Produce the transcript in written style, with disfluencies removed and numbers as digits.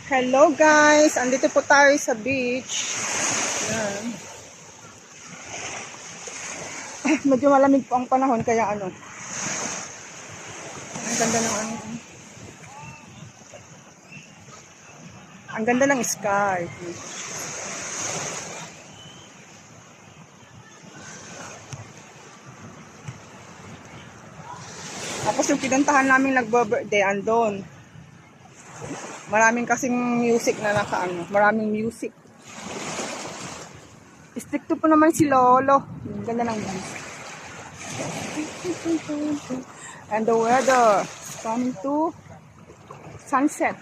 Hello guys, andito po tayo sa beach. Yan. Medyo malamig po ang panahon kaya ang ganda ng ang ganda ng sky. Tapos yung pinuntahan namin nagbo-birthday andon. Maraming kasing music na maraming music. Stricto po naman si Lolo. Ang ganda ng music. And the weather is coming to sunset.